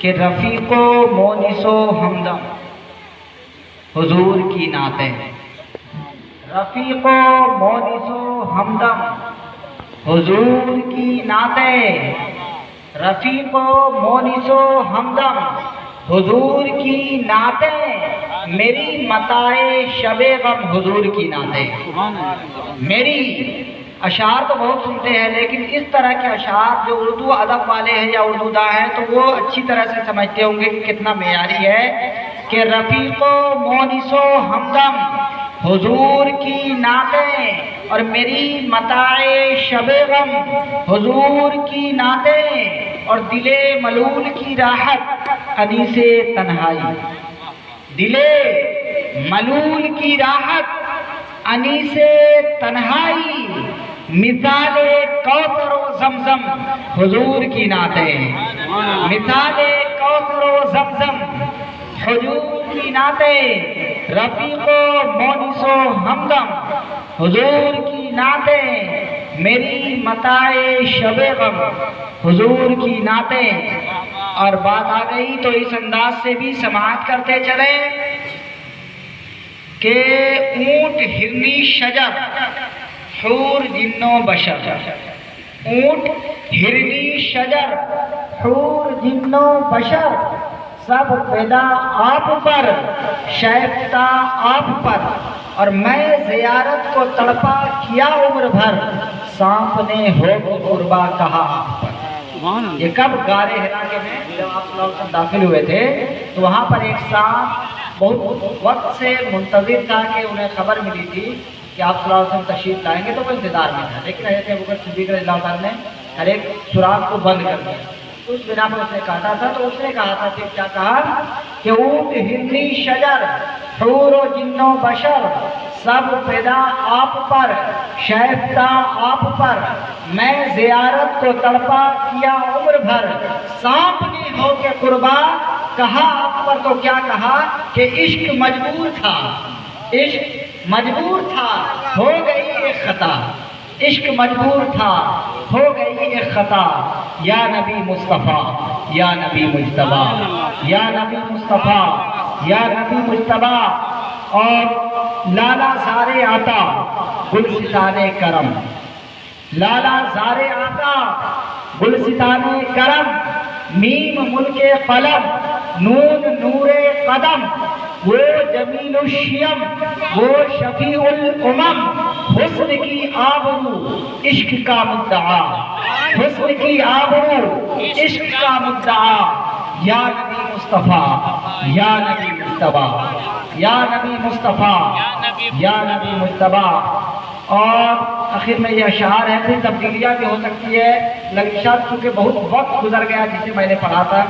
کہ رفیق و مونس و ہمدم حضور کی نعتیں، رفیق و مونس و ہمدم حضور کی نعتیں، رفیق و مونس و ہمدم حضور کی نعتیں، میری متاع شب غم حضور کی نعتیں۔ میری اشعار تو بہت سنتے ہیں، لیکن اس طرح کے اشعار جو اردو ادب والے ہیں یا اردو داں ہیں تو وہ اچھی طرح سے سمجھتے ہوں گے کہ کتنا معیاری ہے کہ رفیق و مونس و ہمدم حضور کی نعتیں اور میری متاع شب غم حضور کی نعتیں اور دل ملول کی راحت انیس تنہائی، دل ملول کی راحت انیس تنہائی، مثال کوثر و زمزم حضور کی نعتیں، مثال کوثر و زمزم حضور کی نعتیں، رفیق و مونس و ہمدم حضور کی نعتیں، میری متاع شب غم حضور کی نعتیں۔ اور بات آ گئی تو اس انداز سے بھی سماعت کرتے چلے کہ اونٹ ہرنی شجر حور جن و بشر، اونٹ ہرنی شجر حور جن و بشر، سب فدا آپ پر شائفتہ آپ پر، اور میں زیارت کو تڑپا کیا عمر بھر، سانپ نے ہو قربا کہا آپ پر۔ یہ کب غار حرا کے میں جب آپ صلی اللہ علیہ وسلم داخل ہوئے تھے تو وہاں پر ایک سانپ بہت وقت سے منتظر تھا کہ انہیں خبر ملی تھی کہ آپ صلی اللہ علیہ وسلم تشریف لائیں گے، تو وہ انتظار میں تھا، لیکن حضرت ابوبکر صدیق رضی اللہ تعالیٰ نے ہر ایک سوراخ کو بند کر دیا۔ اس بنا پر اس نے کاٹا تھا تو اس نے کہا تھا کہ کیا کہا کہ اونٹ ہرنی شجر حور و جن و بشر، سب فدا آپ پر شائفتہ آپ پر، میں زیارت کو تڑپا کیا عمر بھر، سانپ نے ہو کے قربا کہا آپ پر، تو کیا کہا کہ عشق مجبور تھا، عشق مجبور تھا ہو گئی ایک خطا، عشق مجبور تھا ہو گئی ایک خطا، یا نبی مصطفیٰ یا نبی مجتبیٰ، یا نبی مصطفیٰ یا نبی مجتبیٰ، اور لالا زارے آتا گلستانے کرم، لالا زارے آتا گلستانے کرم، میم ملک قلم نون نور قدم، وہ جمیل الشیم وہ شفیع الامم، حسن کی آبرو عشق کا مدعا، حسن کی آبرو عشق کا مدعا، یا نبی مصطفیٰ یا نبی مجتبیٰ، یا نبی مصطفیٰ یا نبی مجتبیٰ۔ اور آخر میں یہ اشعار ہے، پھر تبدیلیاں بھی ہو سکتی ہے، لگشات چونکہ بہت وقت گزر گیا جسے میں نے پڑھا تھا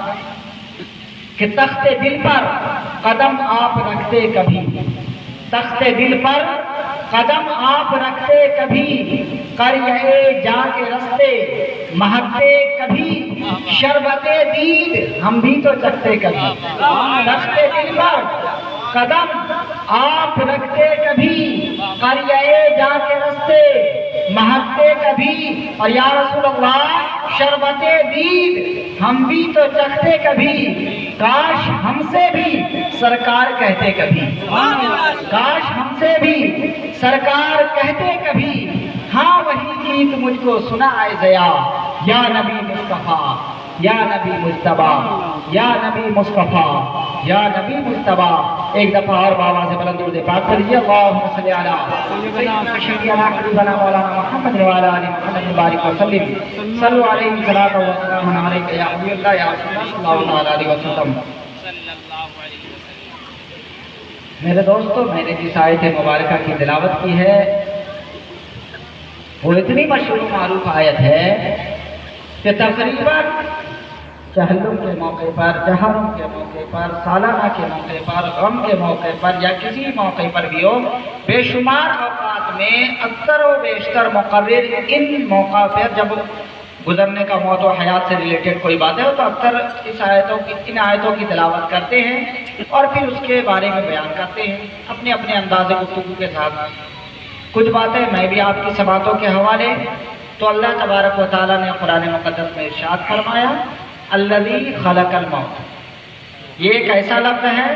کہ تخت دل پر قدم آپ رکھتے کبھی، تخت دل پر قدم آپ رکھتے کبھی، قریہ جا کے رستے مہکتے کبھی، شربت دید ہم بھی تو چکھتے کبھی، تخت دل پر قدم آپ رکھتے کبھی، قریہ جا کے رستے مہکتے کبھی، اور یا رسول اللہ شربت دید ہم بھی تو چکھتے کبھی، کاش ہم سے بھی سرکار کہتے کبھی، کاش ہم سے بھی سرکار کہتے کبھی، ہاں وہی گیت مجھ کو سنائے ضیا، یا نبی مصطفیٰ یا نبی مجتبیٰ، یا نبی مصطفیٰ یا نبی مجتبیٰ۔ ایک دفعہ اور بابا سے بلند درود پاک پڑھیے، اللہم صلی علی سیدنا شفیعنا حبیبنا مولانا محمد وعلی آل محمد بارک وسلم، صلو علیہ الصلاۃ والسلام علیک یا حبیب اللہ یا رسول اللہ صلی اللہ علیہ وسلم۔ میرے دوستو، میں نے جس آیت مبارکہ کی تلاوت کی ہے وہ اتنی مشہور معروف آیت ہے کہ تقریباً چہلم کے موقع پر، جہرم کے موقع پر، سالانہ کے موقع پر، غم کے موقع پر یا کسی موقع پر بھی ہو، بے شمار اوقات میں اکثر و بیشتر مقرر ان موقع پر جب گزرنے کا موت و حیات سے ریلیٹڈ کوئی بات ہے تو اکثر ان آیتوں کی تلاوت کرتے ہیں اور پھر اس کے بارے میں بیان کرتے ہیں اپنے اپنے انداز گفتگو کے ساتھ۔ کچھ باتیں میں بھی آپ کی سماعتوں کے حوالے، تو اللہ تبارک و تعالیٰ نے قرآن مقدس میں ارشاد فرمایا الذی خلق الموت، یہ ایک ایسا لفظ ہے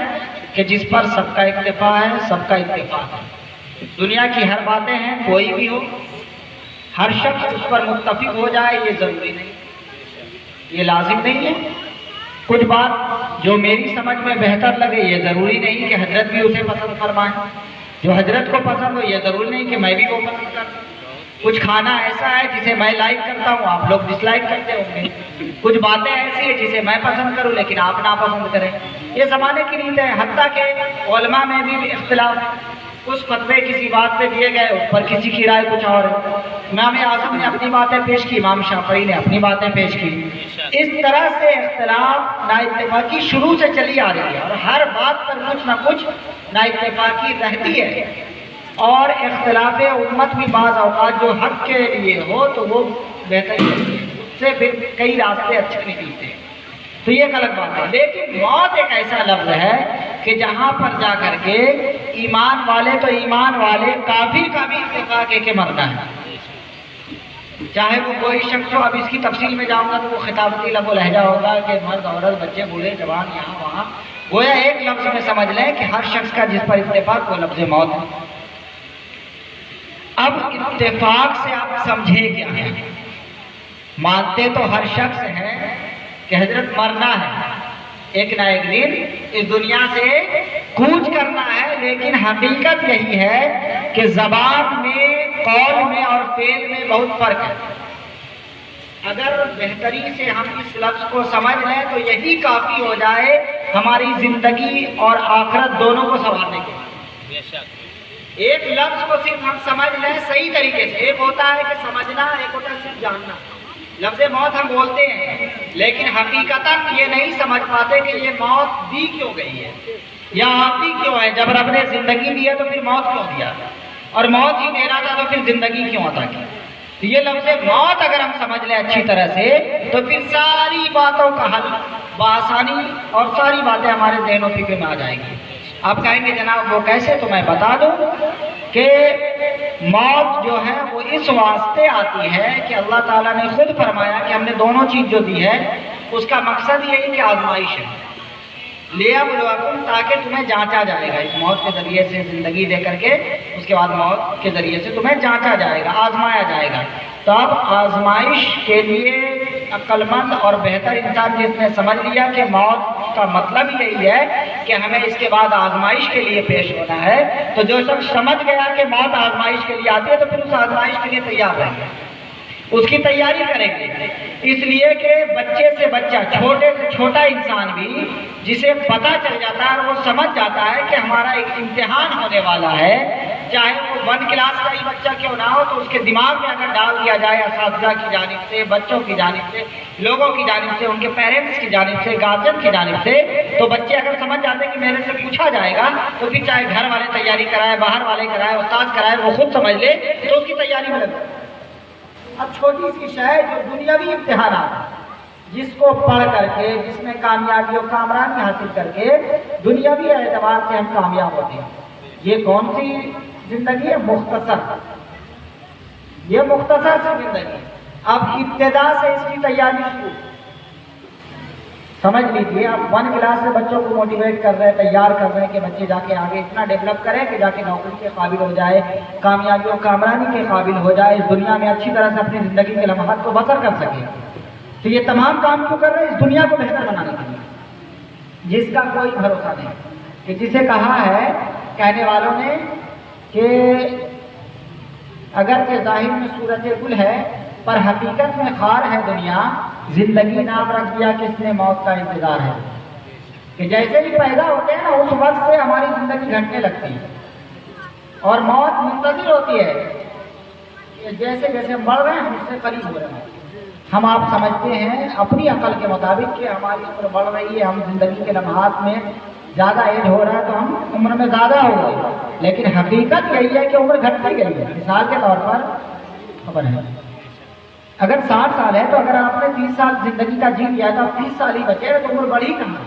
کہ جس پر سب کا اکتفا ہے، سب کا اتفاق ہے۔ دنیا کی ہر باتیں ہیں، کوئی بھی ہو، ہر شخص اس پر متفق ہو جائے یہ ضروری نہیں، یہ لازم نہیں ہے۔ کچھ بات جو میری سمجھ میں بہتر لگے یہ ضروری نہیں کہ حضرت بھی اسے پسند فرمائیں، جو حضرت کو پسند ہو یہ ضروری نہیں کہ میں بھی وہ پسند کروں۔ کچھ کھانا ایسا ہے جسے میں لائک کرتا ہوں آپ لوگ ڈس لائک کرتے ہوں گے، کچھ باتیں ایسی ہیں جسے میں پسند کروں لیکن آپ ناپسند کریں، یہ زمانے کی ریت ہے۔ حتیٰ کہ علماء میں بھی اختلاف ہے، اس فتوے کسی بات پہ دیے گئے اس پر کسی کی رائے کچھ اور ہے۔ امام اعظم نے اپنی باتیں پیش کی، امام شافعی نے اپنی باتیں پیش کی۔ اس طرح سے اختلاف نا اتفاقی شروع سے چلی آ رہی ہے اور ہر بات پر کچھ نہ کچھ نا اتفاقی رہتی ہے، اور اختلاف امت بھی بعض اوقات جو حق کے لیے ہو تو وہ بہتر ہے، اس سے پھر کئی راستے اچھے نکلتے ہیں، تو یہ غلط بات ہے۔ لیکن موت ایک ایسا لفظ ہے کہ جہاں پر جا کر کے ایمان والے تو ایمان والے، کافر کا بھی اتفاق ہے کہ مرنا ہے، چاہے وہ کوئی شخص ہو۔ اب اس کی تفصیل میں جاؤں گا تو وہ خطابتی لب و لہجہ ہوگا کہ مرد عورت بچے بوڑھے جوان یہاں وہاں، گویا ایک لفظ میں سمجھ لیں کہ ہر شخص کا جس پر اتفاق وہ لفظ موت ہے۔ اب اتفاق سے آپ سمجھے کیا ہے؟ مانتے تو ہر شخص ہے کہ حضرت مرنا ہے، ایک نہ ایک دن اس دنیا سے کوچ کرنا ہے، لیکن حقیقت یہی ہے کہ زبان میں، قول میں اور فعل میں بہت فرق ہے۔ اگر بہتری سے ہم اس لفظ کو سمجھ لیں تو یہی کافی ہو جائے ہماری زندگی اور آخرت دونوں کو سنوارنے کے لیے۔ ایک لفظ کو صرف ہم سمجھ لیں صحیح طریقے سے، ایک ہوتا ہے کہ سمجھنا، ایک ہوتا ہے صرف جاننا۔ لفظ موت ہم بولتے ہیں لیکن حقیقتاً یہ نہیں سمجھ پاتے کہ یہ موت دی کیوں گئی ہے یا آتی کیوں ہے۔ جب رب نے زندگی دی ہے تو پھر موت کیوں دیا، اور موت ہی دینا تھا تو پھر زندگی کیوں عطا کی۔ تو یہ لفظ موت اگر ہم سمجھ لیں اچھی طرح سے تو پھر ساری باتوں کا حل بآسانی اور ساری باتیں ہمارے ذہن و فکر میں آ جائیں گی۔ آپ کہیں گے جناب وہ کیسے؟ تو میں بتا دوں کہ موت جو ہے وہ اس واسطے آتی ہے کہ اللہ تعالیٰ نے خود فرمایا کہ ہم نے دونوں چیز جو دی ہے اس کا مقصد یہی کہ آزمائش ہے، لِیَبْلُوَکُمْ، تاکہ تمہیں جانچا جائے گا۔ اس موت کے ذریعے سے زندگی دے کر کے اس کے بعد موت کے ذریعے سے تمہیں جانچا جائے گا، آزمایا جائے گا۔ تو اب آزمائش کے لیے عقل مند اور بہتر انسان جس نے سمجھ لیا کہ موت کا مطلب یہی ہے کہ ہمیں اس کے بعد آزمائش کے لیے پیش ہونا ہے، تو جو شخص سمجھ گیا کہ موت آزمائش کے لیے آتی ہے تو پھر اس آزمائش کے لیے تیار رہیں گے، اس کی تیاری کریں گے۔ اس لیے کہ بچے سے بچہ، چھوٹے سے چھوٹا انسان بھی جسے پتہ چل جاتا ہے، وہ سمجھ جاتا ہے کہ ہمارا ایک امتحان ہونے والا ہے، چاہے وہ 1 کلاس کا ہی بچہ کیوں نہ ہو، تو اس کے دماغ میں اگر ڈال دیا جائے اساتذہ کی جانب سے، بچوں کی جانب سے، لوگوں کی جانب سے، ان کے پیرنٹس کی جانب سے، گارجین کی جانب سے، تو بچے اگر سمجھ جاتے ہیں کہ میرے سے پوچھا جائے گا تو پھر چاہے گھر والے تیاری کرائے، باہر والے کرائے، استاد کرائے، وہ خود سمجھ لے تو اس کی تیاری میں لگے۔ اب چھوٹی سی شے جو دنیاوی امتحانات ہیں، جس کو پڑھ کر کے، جس میں کامیابی اور کامرانی حاصل کر کے دنیاوی اعتبار سے ہم کامیاب ہوتے ہیں، یہ کون سی زندگی ہے؟ مختصر، یہ مختصر سی زندگی۔ اب ابتدا سے اس کی تیاری شروع، سمجھ لیجیے۔ اب 1 کلاس سے بچوں کو موٹیویٹ کر رہے ہیں، تیار کر رہے ہیں کہ بچے جا کے آگے اتنا ڈیولپ کریں کہ جا کے نوکری کے قابل ہو جائے، کامیابی و کامرانی کے قابل ہو جائے، اس دنیا میں اچھی طرح سے اپنی زندگی کے لمحات کو بسر کر سکے۔ تو یہ تمام کام کیوں کر رہے ہیں؟ اس دنیا کو بہتر بنانے کے لیے، جس کا کوئی بھروسہ نہیں، کہ جسے کہا ہے کہنے والوں نے کہ اگرچہ ظاہر میں صورت گل ہے پر حقیقت میں خار ہے دنیا، زندگی نام رکھ دیا کس نے موت کا انتظار ہے۔ کہ جیسے ہی پیدا ہوتے ہیں نا اس وقت سے ہماری زندگی گھٹنے لگتی ہے اور موت منتظر ہوتی ہے کہ جیسے جیسے بڑھ رہے ہیں ہم اس سے قریب ہو رہے ہیں۔ ہم آپ سمجھتے ہیں اپنی عقل کے مطابق کہ ہماری عمر بڑھ رہی ہے، ہم زندگی کے لمحات میں زیادہ ایج ہو رہا ہے تو ہم عمر میں زیادہ ہو گئے، لیکن حقیقت یہی ہے کہ عمر گھٹتی گئی ہے۔ مثال کے طور پر خبر ہے اگر 60 سال ہے تو اگر آپ نے 30 سال زندگی کا جی لیا تو اب 30 سال ہی بچے تو عمر بڑھی کہاں؟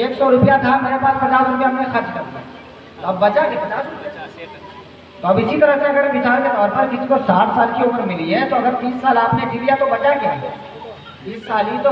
100 روپیہ تھا میرے پاس، 50 روپیہ ہم نے خرچ کر دیا، اب بچا کہ 50 روپیہ۔ تو اب اسی طرح سے اگر مثال کے طور پر کسی کو 60 سال کی عمر ملی ہے تو اگر 30 سال آپ نے جی لیا تو بچا کیا ہے؟ 20 سال ہی تو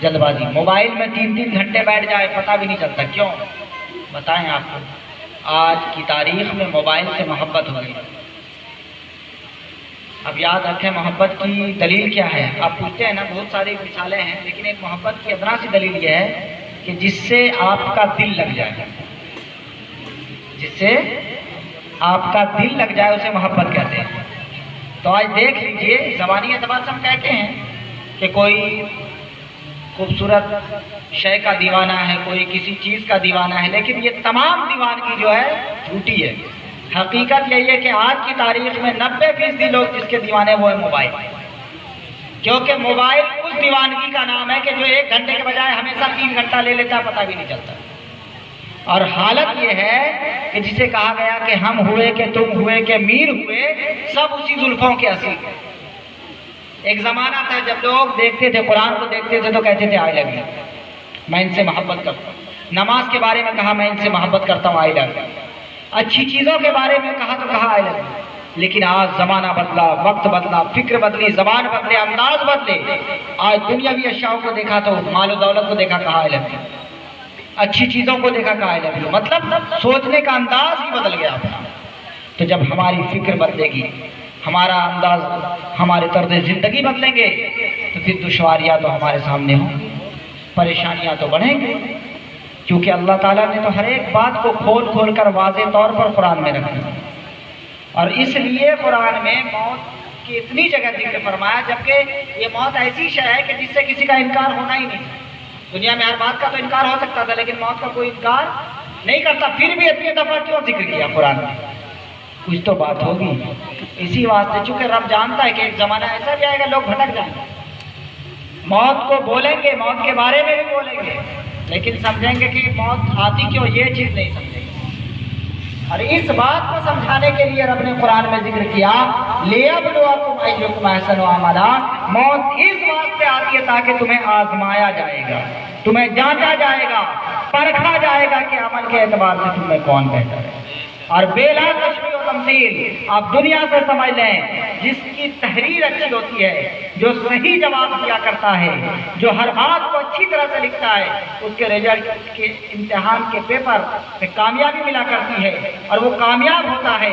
جلد بازی، موبائل میں 3 گھنٹے بیٹھ جائے پتہ بھی نہیں چلتا. کیوں بتائیں آپ کو؟ آج کی تاریخ میں موبائل سے محبت ہو گئی. اب یاد رکھیں محبت کی دلیل کیا ہے. آپ پوچھتے ہیں نا بہت ساری مثالیں ہیں، لیکن ایک محبت کی ادنا سی دلیل یہ ہے کہ جس سے آپ کا دل لگ جائے، جس سے آپ کا دل لگ جائے اسے محبت کہتے ہیں. تو آج دیکھ لیجئے زبانی اعتبار سے ہم کہتے ہیں کہ کوئی خوبصورت شے کا دیوانہ ہے، کوئی کسی چیز کا دیوانہ ہے، لیکن یہ تمام دیوانگی جو ہے جھوٹی ہے. حقیقت یہی ہے کہ آج کی تاریخ میں 90% لوگ جس کے دیوانے وہ ہے موبائل. کیونکہ موبائل اس دیوانگی کا نام ہے کہ جو 1 گھنٹے کے بجائے ہمیشہ 3 گھنٹہ لے لیتا پتہ بھی نہیں چلتا. اور حالت یہ ہے کہ جسے کہا گیا کہ ہم ہوئے کہ تم ہوئے کہ میر ہوئے، سب اسی زلفوں کے اسیر. ایک زمانہ تھا جب لوگ دیکھتے تھے قرآن کو دیکھتے تھے تو کہتے تھے آئی لو یو، میں ان سے محبت کرتا ہوں. نماز کے بارے میں کہا میں ان سے محبت کرتا ہوں، آئی لو یو. اچھی چیزوں کے بارے میں کہا تو کہا آئی لو یو. لیکن آج زمانہ بدلا، وقت بدلا، فکر بدلی، زبان بدلے، انداز بدلے. آج دنیاوی اشیاء کو دیکھا تو مال و دولت کو دیکھا کہا آئی لو یو، اچھی چیزوں کو دیکھا کہا آئی لو یو. مطلب سوچنے کا انداز ہی بدل گیا اپنا. تو جب ہماری فکر بدلے گی، ہمارا انداز، ہمارے طرز زندگی بدلیں گے تو پھر دشواریاں تو ہمارے سامنے ہوں گی، پریشانیاں تو بڑھیں گی. کیونکہ اللہ تعالیٰ نے تو ہر ایک بات کو کھول کھول کر واضح طور پر قرآن میں رکھا. اور اس لیے قرآن میں موت کی اتنی جگہ ذکر فرمایا، جبکہ یہ موت ایسی شے ہے کہ جس سے کسی کا انکار ہونا ہی نہیں. دنیا میں ہر بات کا تو انکار ہو سکتا تھا، لیکن موت کا کوئی انکار نہیں کرتا. پھر بھی اتنی دفعہ کیوں ذکر کیا قرآن میں؟ کچھ تو بات ہوگی. اسی واسطے چونکہ رب جانتا ہے کہ ایک زمانہ ایسا بھی آئے گا لوگ بھٹک جائیں گے. موت کو بولیں گے، موت کے بارے میں بھی بولیں گے، لیکن سمجھیں گے کہ موت آتی کیوں، یہ چیز نہیں سمجھیں گے. اور اس بات کو سمجھانے کے لیے رب نے قرآن میں ذکر کیا لِيَبْلُوَكُمْ أَيُّكُمْ أَحْسَنُ عَمَلًا. موت اس واسطے آتی ہے تاکہ تمہیں آزمایا جائے گا، تمہیں جانچا جائے گا، پرکھا جائے گا کہ عمل کے اعتبار سے تم میں کون بہتر ہے. اور بلا تشبیہ و تمثیل آپ دنیا سے سمجھ لیں، جس کی تحریر اچھی ہوتی ہے، جو صحیح جواب دیا کرتا ہے، جو ہر بات کو اچھی طرح سے لکھتا ہے، اس کے رزلٹ کے امتحان کے پیپر میں کامیابی ملا کرتی ہے اور وہ کامیاب ہوتا ہے.